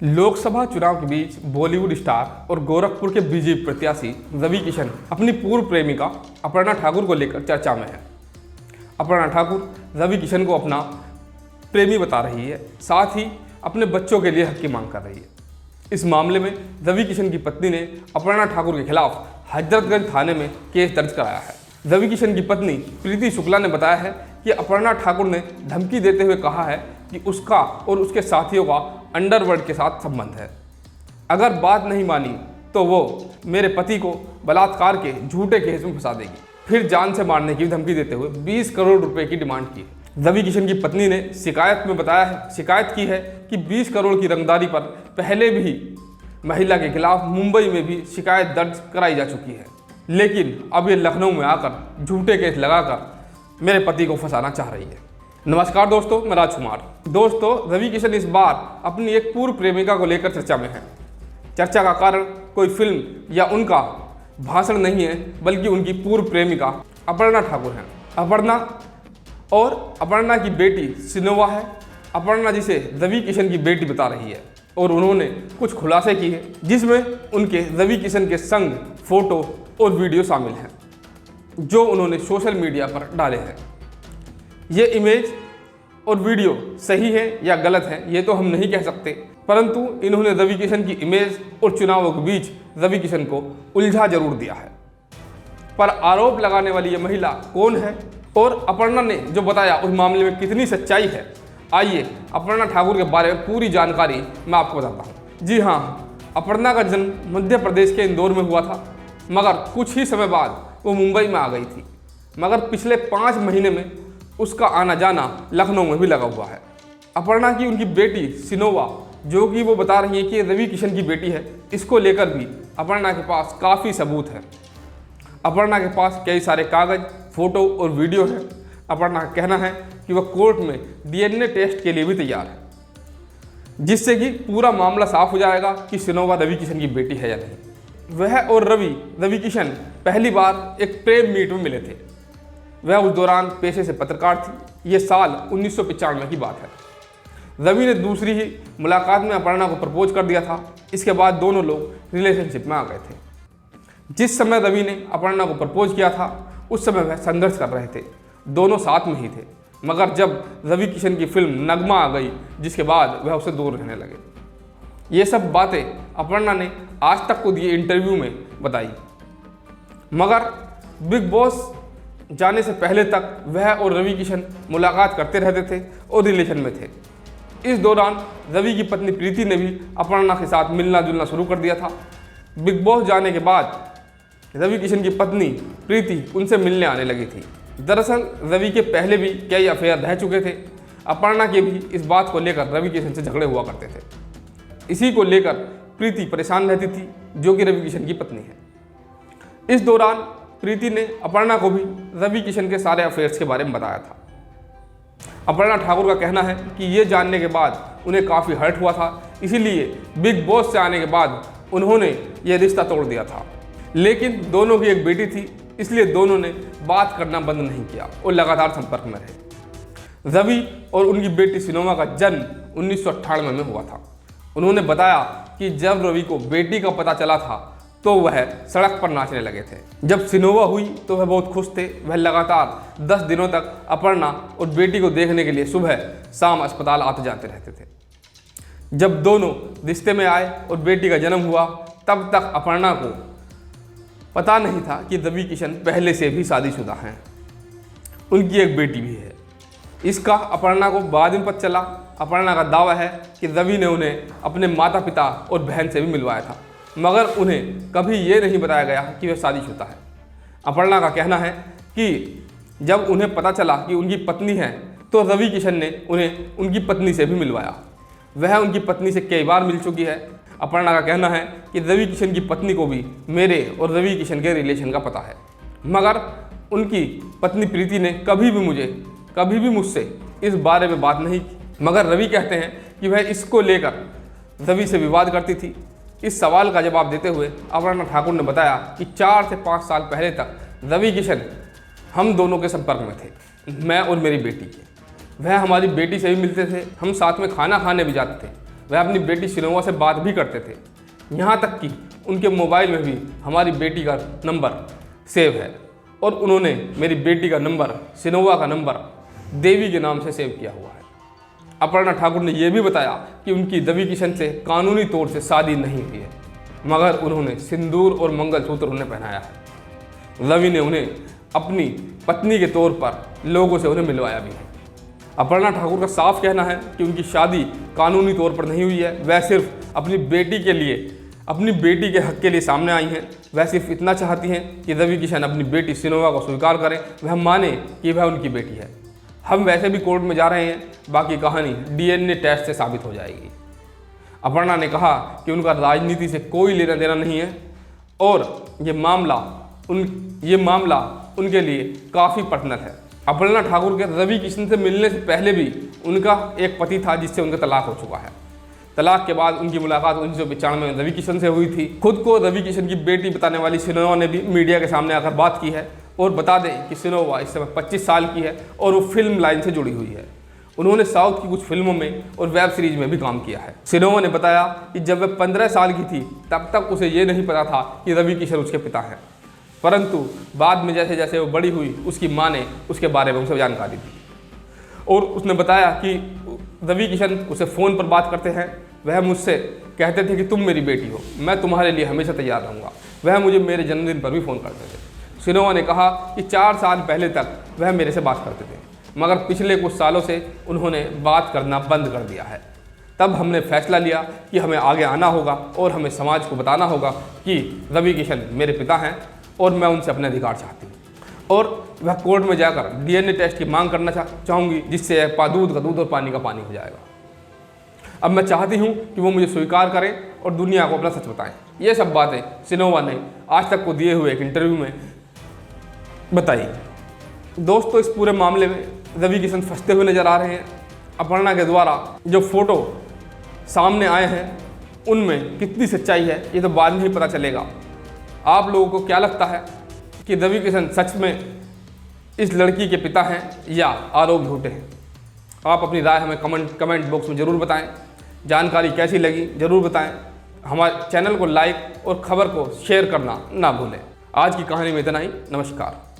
लोकसभा चुनाव के बीच बॉलीवुड स्टार और गोरखपुर के बीजेपी प्रत्याशी रवि किशन अपनी पूर्व प्रेमिका अपर्णा ठाकुर को लेकर चर्चा में है। अपर्णा ठाकुर रवि किशन को अपना प्रेमी बता रही है, साथ ही अपने बच्चों के लिए हक की मांग कर रही है। इस मामले में रवि किशन की पत्नी ने अपर्णा ठाकुर के खिलाफ हजरतगंज थाने में केस दर्ज कराया है। रवि किशन की पत्नी प्रीति शुक्ला ने बताया है कि अपर्णा ठाकुर ने धमकी देते हुए कहा है कि उसका और उसके साथियों का अंडरवर्ल्ड के साथ संबंध है। अगर बात नहीं मानी तो वो मेरे पति को बलात्कार के झूठे केस में फंसा देगी, फिर जान से मारने की धमकी देते हुए 20 करोड़ रुपए की डिमांड की है। रवि किशन की पत्नी ने शिकायत की है कि 20 करोड़ की रंगदारी पर पहले भी महिला के खिलाफ मुंबई में भी शिकायत दर्ज कराई जा चुकी है, लेकिन अब ये लखनऊ में आकर झूठे केस लगाकर मेरे पति को फंसाना चाह रही है। नमस्कार दोस्तों, मैं राजकुमार। दोस्तों, रवि किशन इस बार अपनी एक पूर्व प्रेमिका को लेकर चर्चा में है। चर्चा का कारण कोई फिल्म या उनका भाषण नहीं है, बल्कि उनकी पूर्व प्रेमिका अपर्णा ठाकुर हैं। अपर्णा की बेटी सिनोवा है। अपर्णा जिसे रवि किशन की बेटी बता रही है और उन्होंने कुछ खुलासे किए हैं, जिसमें उनके रवि किशन के संग फोटो और वीडियो शामिल हैं, जो उन्होंने सोशल मीडिया पर डाले हैं। ये इमेज और वीडियो सही है या गलत है ये तो हम नहीं कह सकते, परंतु इन्होंने रवि किशन की इमेज और चुनावों के बीच रवि किशन को उलझा जरूर दिया है। पर आरोप लगाने वाली ये महिला कौन है और अपर्णा ने जो बताया उस मामले में कितनी सच्चाई है, आइए अपर्णा ठाकुर के बारे में पूरी जानकारी मैं आपको बताता हूँ। जी हाँ, अपर्णा का जन्म मध्य प्रदेश के इंदौर में हुआ था, मगर कुछ ही समय बाद वो मुंबई में आ गई थी। मगर पिछले 5 महीने में उसका आना जाना लखनऊ में भी लगा हुआ है। अपर्णा की उनकी बेटी सिनोवा, जो कि वो बता रही है कि रवि किशन की बेटी है, इसको लेकर भी अपर्णा के पास काफ़ी सबूत है। अपर्णा के पास कई सारे कागज, फोटो और वीडियो है। अपर्णा का कहना है कि वह कोर्ट में DNA टेस्ट के लिए भी तैयार है, जिससे कि पूरा मामला साफ हो जाएगा कि सिनोवा रवि किशन की बेटी है या नहीं। वह और रवि किशन पहली बार एक प्रेम मीट में मिले थे। वह उस दौरान पेशे से पत्रकार थी। ये साल 1995 की बात है। रवि ने दूसरी ही मुलाकात में अपर्णा को प्रपोज कर दिया था। इसके बाद दोनों लोग रिलेशनशिप में आ गए थे। जिस समय रवि ने अपर्णा को प्रपोज किया था उस समय वह संघर्ष कर रहे थे, दोनों साथ में ही थे। मगर जब रवि किशन की फिल्म नगमा आ गई, जिसके बाद वह उससे दूर रहने लगे। ये सब बातें अपर्णा ने आज तक को दिए इंटरव्यू में बताई। मगर बिग बॉस जाने से पहले तक वह और रवि किशन मुलाकात करते रहते थे और रिलेशन में थे। इस दौरान रवि की पत्नी प्रीति ने भी अपर्णा के साथ मिलना जुलना शुरू कर दिया था। बिग बॉस जाने के बाद रवि किशन की पत्नी प्रीति उनसे मिलने आने लगी थी। दरअसल रवि के पहले भी कई अफेयर रह चुके थे। अपर्णा के भी इस बात को लेकर रवि किशन से झगड़े हुआ करते थे। इसी को लेकर प्रीति परेशान रहती थी, जो कि रवि किशन की पत्नी है। इस दौरान प्रीति ने अपर्णा को भी रवि किशन के सारे अफेयर्स के बारे में बताया था। अपर्णा ठाकुर का कहना है कि ये जानने के बाद उन्हें काफ़ी हर्ट हुआ था, इसीलिए बिग बॉस से आने के बाद उन्होंने ये रिश्ता तोड़ दिया था। लेकिन दोनों की एक बेटी थी, इसलिए दोनों ने बात करना बंद नहीं किया और लगातार संपर्क में रहे। रवि और उनकी बेटी सिनोवा का जन्म 1998 में हुआ था। उन्होंने बताया कि जब रवि को बेटी का पता चला था तो वह सड़क पर नाचने लगे थे। जब सिनोवा हुई तो वह बहुत खुश थे। वह लगातार 10 दिनों तक अपर्णा और बेटी को देखने के लिए सुबह शाम अस्पताल आते जाते रहते थे। जब दोनों रिश्ते में आए और बेटी का जन्म हुआ, तब तक अपर्णा को पता नहीं था कि रवि किशन पहले से भी शादीशुदा हैं। उनकी एक बेटी भी है। इसका अपर्णा को बाद में पता चला। अपर्णा का दावा है कि रवि ने उन्हें अपने माता पिता और बहन से भी मिलवाया था, मगर उन्हें कभी ये नहीं बताया गया कि वह शादीशुदा है। अपर्णा का कहना है कि जब उन्हें पता चला कि उनकी पत्नी है तो रवि किशन ने उन्हें उनकी पत्नी से भी मिलवाया। वह उनकी पत्नी से कई बार मिल चुकी है। अपर्णा का कहना है कि रवि किशन की पत्नी को भी मेरे और रवि किशन के रिलेशन का पता है, मगर उनकी पत्नी प्रीति ने कभी भी मुझसे इस बारे में बात नहीं की। मगर रवि कहते हैं कि वह इसको लेकर रवि से विवाद करती थी। इस सवाल का जवाब देते हुए अपर्णा ठाकुर ने बताया कि 4 से 5 साल पहले तक रवि किशन हम दोनों के संपर्क में थे, मैं और मेरी बेटी के। वह हमारी बेटी से भी मिलते थे, हम साथ में खाना खाने भी जाते थे। वह अपनी बेटी सिनोवा से बात भी करते थे। यहाँ तक कि उनके मोबाइल में भी हमारी बेटी का नंबर सेव है और उन्होंने मेरी बेटी का नंबर, सिनोवा का नंबर देवी के नाम से सेव किया हुआ है। अपर्णा ठाकुर ने यह भी बताया कि उनकी रवि किशन से कानूनी तौर से शादी नहीं हुई है, मगर उन्होंने सिंदूर और मंगलसूत्र उन्हें पहनाया है। रवि ने उन्हें अपनी पत्नी के तौर पर लोगों से उन्हें मिलवाया भी है। अपर्णा ठाकुर का साफ कहना है कि उनकी शादी कानूनी तौर पर नहीं हुई है, वह सिर्फ अपनी बेटी के लिए, अपनी बेटी के हक के लिए सामने आई हैं। वह सिर्फ इतना चाहती हैं कि रवि किशन अपनी बेटी सिनोवा को स्वीकार करें, वह माने कि वह उनकी बेटी है। हम वैसे भी कोर्ट में जा रहे हैं, बाकी कहानी DNA टेस्ट से साबित हो जाएगी। अपर्णा ने कहा कि उनका राजनीति से कोई लेना देना नहीं है और ये मामला उनके लिए काफ़ी पर्सनल है। अपर्णा ठाकुर के रवि किशन से मिलने से पहले भी उनका एक पति था जिससे उनका तलाक हो चुका है। तलाक के बाद उनकी मुलाकात 1995 में रवि किशन से हुई थी। खुद को रवि किशन की बेटी बताने वाली सिनोवा ने भी मीडिया के सामने आकर बात की है और बता दें कि सिनोवा इस समय 25 साल की है और वो फिल्म लाइन से जुड़ी हुई है। उन्होंने साउथ की कुछ फिल्मों में और वेब सीरीज में भी काम किया है। सिनोवा ने बताया कि जब वह 15 साल की थी तब तक उसे ये नहीं पता था कि रवि किशन उसके पिता हैं, परंतु बाद में जैसे जैसे वो बड़ी हुई उसकी माँ ने उसके बारे में उसे जानकारी दी और उसने बताया कि रवि किशन उसे फ़ोन पर बात करते हैं। वह मुझसे कहते थे कि तुम मेरी बेटी हो, मैं तुम्हारे लिए हमेशा तैयार रहूँगा। वह मुझे मेरे जन्मदिन पर भी फ़ोन करते थे। सिनोवा ने कहा कि 4 साल पहले तक वह मेरे से बात करते थे, मगर पिछले कुछ सालों से उन्होंने बात करना बंद कर दिया है। तब हमने फैसला लिया कि हमें आगे आना होगा और हमें समाज को बताना होगा कि रवि किशन मेरे पिता हैं और मैं उनसे अपने अधिकार चाहती हूँ। और वह कोर्ट में जाकर DNA टेस्ट की मांग करना चाहूँगी, जिससे दूध का दूध और पानी का पानी हो जाएगा। अब मैं चाहती हूँ कि वो मुझे स्वीकार करें और दुनिया को अपना सच बताएं। ये सब बातें सिनोवा ने आज तक को दिए हुए एक इंटरव्यू में बताई। दोस्तों, इस पूरे मामले में रवि किशन फंसते हुए नजर आ रहे हैं। अपर्णा के द्वारा जो फोटो सामने आए हैं उनमें कितनी सच्चाई है ये तो बाद में ही पता चलेगा। आप लोगों को क्या लगता है कि रवि किशन सच में इस लड़की के पिता हैं या आरोप झूठे हैं? आप अपनी राय हमें कमेंट बॉक्स में ज़रूर बताएं। जानकारी कैसी लगी ज़रूर बताएं। हमारे चैनल को लाइक और खबर को शेयर करना ना भूलें। आज की कहानी में इतना ही। नमस्कार।